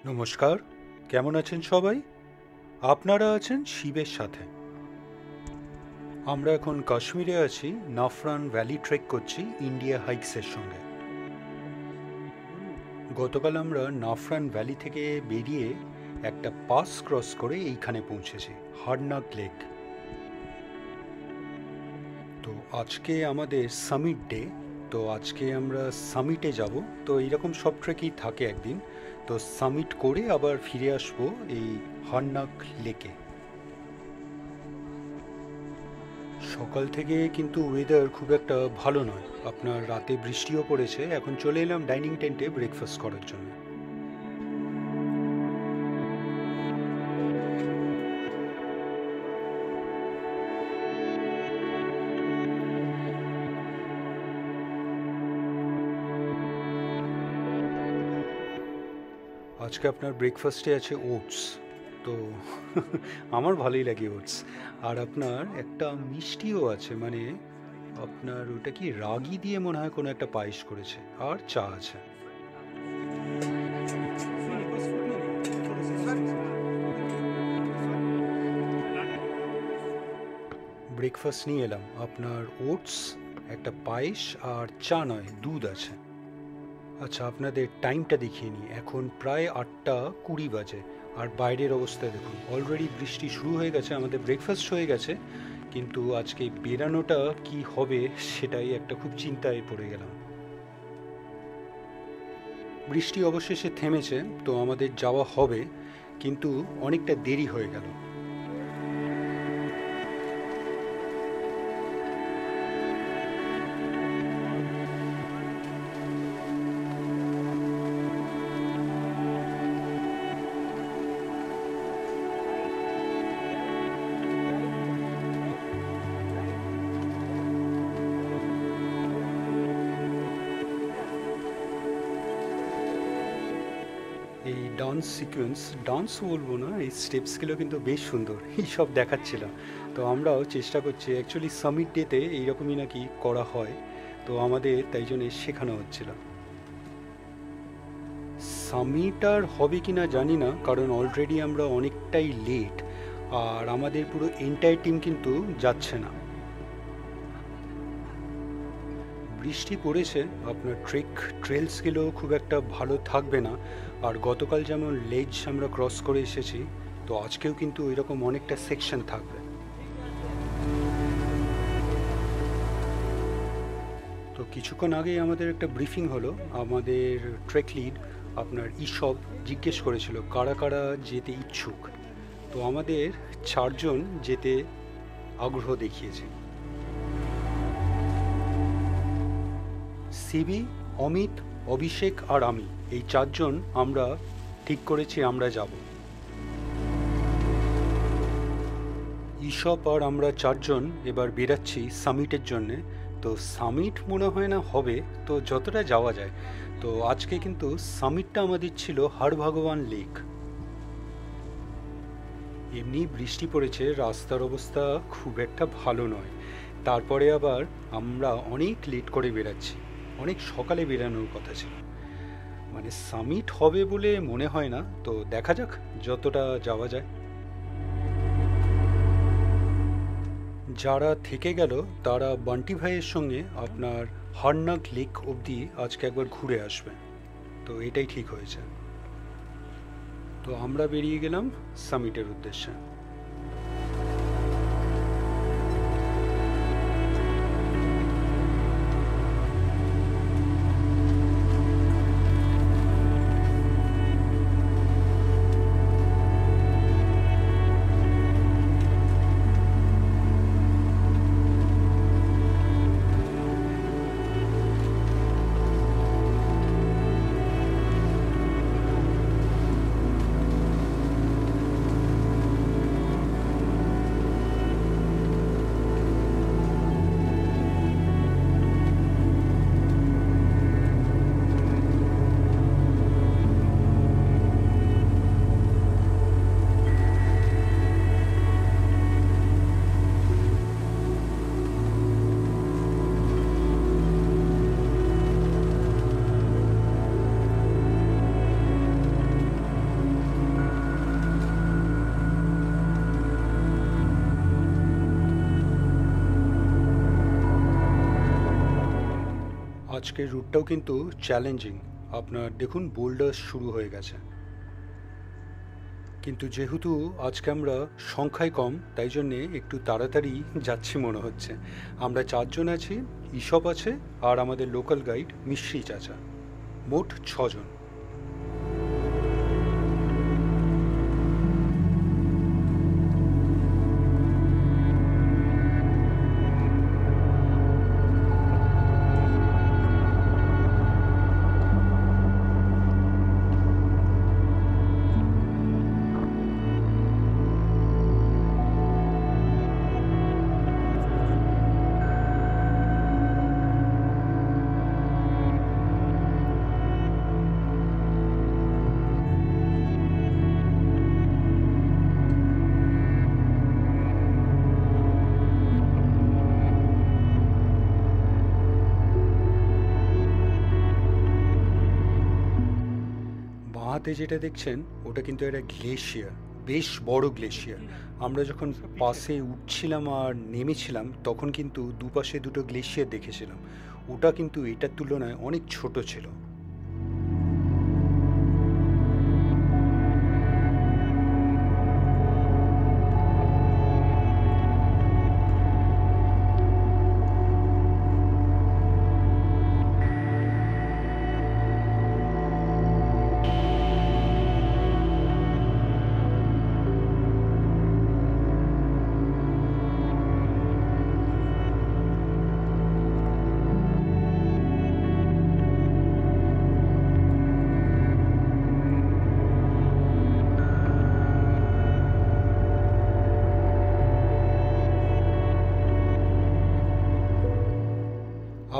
নমস্কার, কেমন আছেন সবাই? আপনারা আছেন শিবের সাথে। আমরা এখন কাশ্মীরে আছি, নাফরান ভ্যালি ট্রেক করছি ইন্ডিয়া হাইকসের সঙ্গে। গতকাল আমরা নাফরান ভ্যালি থেকে বেরিয়ে একটা পাস ক্রস করে এইখানে পৌঁছেছি, হারনাগ লেক। তো আজকে আমাদের সামিট ডে। তো আজকে আমরা সামিটে যাব। তো এইরকম সব ট্রেকই থাকে একদিন। তো সামিট করে আবার ফিরে আসবো এই হারনাগ লেকে। সকাল থেকে কিন্তু ওয়েদার খুব একটা ভালো নয়, আপনার রাতে বৃষ্টিও পড়েছে। এখন চলে এলাম ডাইনিং টেন্টে ব্রেকফাস্ট করার জন্য। আজকে আপনার ব্রেকফাস্টে আছে ওটস। তো আমার ভালোই লাগে ওটস। আর আপনার একটা মিষ্টিও আছে, মানে আপনার ওটা কি রাগি দিয়ে মনে হয় কোনো একটা পায়েস করেছে, আর চা আছে। ব্রেকফাস্ট নিয়ে এলাম, আপনার ওটস, একটা পায়েস, আর চা নয়, দুধ আছে। আচ্ছা, আপনাদের টাইমটা দেখিয়ে নিই। এখন প্রায় 8:20 বাজে। আর বাইরের অবস্থা দেখুন, অলরেডি বৃষ্টি শুরু হয়ে গেছে। আমাদের ব্রেকফাস্ট হয়ে গেছে, কিন্তু আজকে বেরানোটা কি হবে সেটাই একটা খুব চিন্তায় পড়ে গেলাম। বৃষ্টি অবশেষে থেমেছে, তো আমাদের যাওয়া হবে, কিন্তু অনেকটা দেরি হয়ে গেল। এই ডান্স সিকোয়েন্স, ডান্স বলবো না, এই স্টেপসগুলো কিন্তু বেশ সুন্দর, এই সব দেখাচ্ছিলাম। তো আমরাও চেষ্টা করছি, অ্যাকচুয়ালি সামিট ডেতে এইরকমই নাকি করা হয়। তো আমাদের তাই জন্য শেখানো হচ্ছিল। সামিট আর হবে কি না জানি না, কারণ অলরেডি আমরা অনেকটাই লেট। আর আমাদের পুরো এন্টায়ার টিম কিন্তু যাচ্ছে না। বৃষ্টি পড়েছে, আপনার ট্রেলসগুলো খুব একটা ভালো থাকবে না। আর গতকাল যেমন লেজ আমরা ক্রস করে এসেছি, তো আজকেও কিন্তু ওইরকম অনেকটা সেকশন থাকবে। তো কিছুক্ষণ আগেই আমাদের একটা ব্রিফিং হলো। আমাদের ট্রেক লিড আপনার ঈশব জিজ্ঞেস করেছিল কারা কারা যেতে ইচ্ছুক। তো আমাদের 4জন যেতে আগ্রহ দেখিয়েছে। সিবি, অমিত, অভিষেক আর আমি, এই 4জন আমরা ঠিক করেছি আমরা যাব। ঈশপ আর আমরা 4জন এবার বেরাচ্ছি সামিটের জন্যে। তো সামিট মনে হয় না হবে, তো যতটা যাওয়া যায়। তো আজকে কিন্তু সামিটটা আমাদের ছিল হর ভগবান লেক। এমনি বৃষ্টি পড়েছে, রাস্তার অবস্থা খুব একটা ভালো নয়। তারপরে আবার আমরা অনেক লেট করে বেরাচ্ছি, অনেক সকালে বেরানোর কথা ছিল। মানে সামিট হবে বলে মনে হয় না, তো দেখা যাক যতটা যাওয়া যায়। যারা থেকে গেল তারা বান্টি ভাইয়ের সঙ্গে আপনার হারনাগ লেক অবধি আজকে একবার ঘুরে আসবে। তো এটাই ঠিক হয়েছে। তো আমরা বেরিয়ে গেলাম সামিটের উদ্দেশ্যে। আজকের রুটটাও কিন্তু চ্যালেঞ্জিং। আপনার দেখুন বোল্ডার শুরু হয়ে গেছে, কিন্তু যেহেতু আজকে আমরা সংখ্যায় কম তাই জন্যে একটু তাড়াতাড়ি যাচ্ছি মনে হচ্ছে। আমরা 4 জন আছি, ঈশপ আছে আর আমাদের লোকাল গাইড মিশ্রি চাচা, মোট 6 জন। বাঁহাতে যেটা দেখছেন ওটা কিন্তু একটা গ্লেশিয়ার, বেশ বড় গ্লেশিয়ার। আমরা যখন পাশে উঠছিলাম আর নেমেছিলাম তখন কিন্তু দুপাশে দুটো গ্লেশিয়ার দেখেছিলাম, ওটা কিন্তু এটার তুলনায় অনেক ছোট ছিল।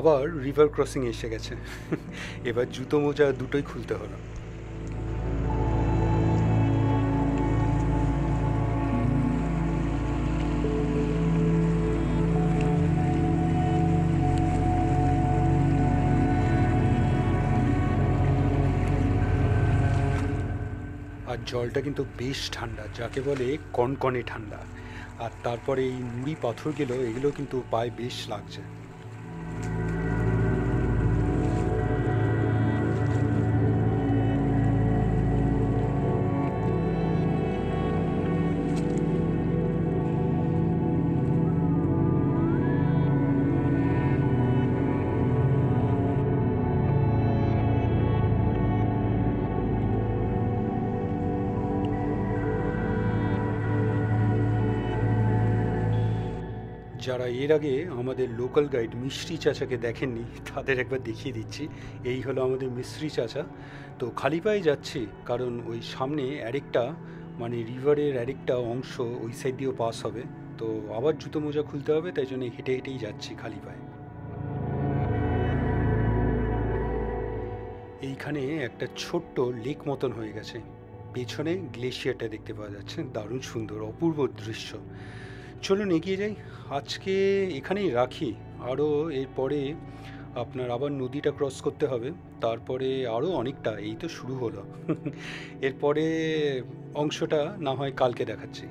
আবার রিভার ক্রসিং এসে গেছে। এবার জুতো মোজা দুটোই খুলতে হলো। আর জলটা কিন্তু বেশ ঠান্ডা, যাকে বলে কনকনে ঠান্ডা। আর তারপরে এই নুড়ি পাথরগুলো, এগুলো কিন্তু পায়ে বেশ লাগছে। যারা এর আগে আমাদের লোকাল গাইড মিশ্রি চাচাকে দেখেননি তাদের একবার দেখিয়ে দিচ্ছি। এই হলো আমাদের মিশ্রি চাচা। তো খালি পায়ে যাচ্ছি কারণ ওই সামনে আরেকটা মানে রিভারের আরেকটা অংশ ওই সাইড দিয়েও পাস হবে, তো আবার জুতো মোজা খুলতে হবে, তাই জন্য হেঁটে হেঁটেই যাচ্ছি খালি পায়ে। এইখানে একটা ছোট্ট লেক মতন হয়ে গেছে, পেছনে গ্লেশিয়ারটা দেখতে পাওয়া যাচ্ছে, দারুণ সুন্দর অপূর্ব দৃশ্য। চলুন এগিয়ে যাই, আজকে এখানেই রাখি। আরও এরপরে আপনার আবার নদীটা ক্রস করতে হবে, তারপরে আরও অনেকটা, এই তো শুরু হলো। এরপরে অংশটা না হয় কালকে দেখাচ্ছি।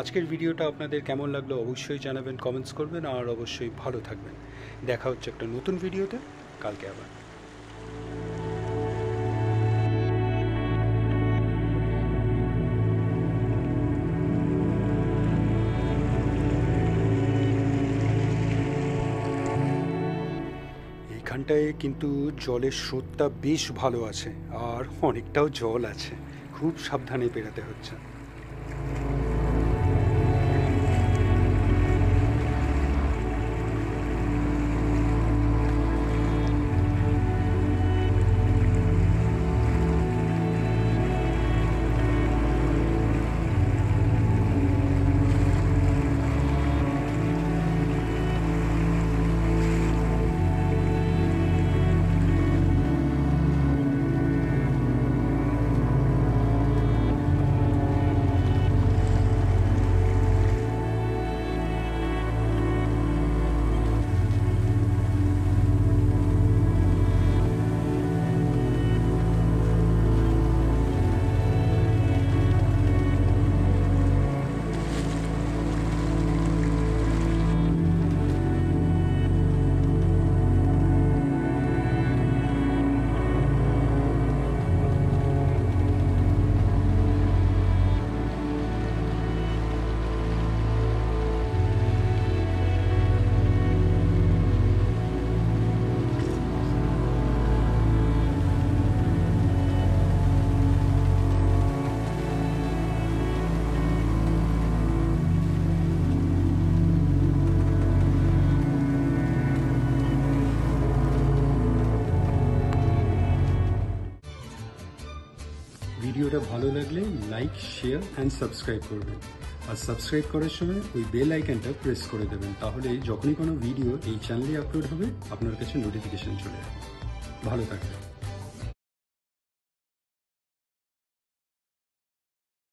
আজকের ভিডিওটা আপনাদের কেমন লাগলো অবশ্যই জানাবেন, কমেন্টস করবেন, আর অবশ্যই ভালো থাকবেন। দেখা হচ্ছে একটা নতুন ভিডিওতে কালকে আবার। এখানটায় কিন্তু জলের স্রোতটা বেশ ভালো আছে, আর অনেকটাও জল আছে, খুব সাবধানে পেরাতে হচ্ছে। ভিডিওটা ভালো লাগলে লাইক, শেয়ার অ্যান্ড সাবস্ক্রাইব করবেন। আর সাবস্ক্রাইব করার সময় ওই বেল আইকনটা প্রেস করে দেবেন, তাহলে যখনই কোনো ভিডিও এই চ্যানেলে আপলোড হবে আপনার কাছে নোটিফিকেশন চলে যাবে। ভালো থাকবেন।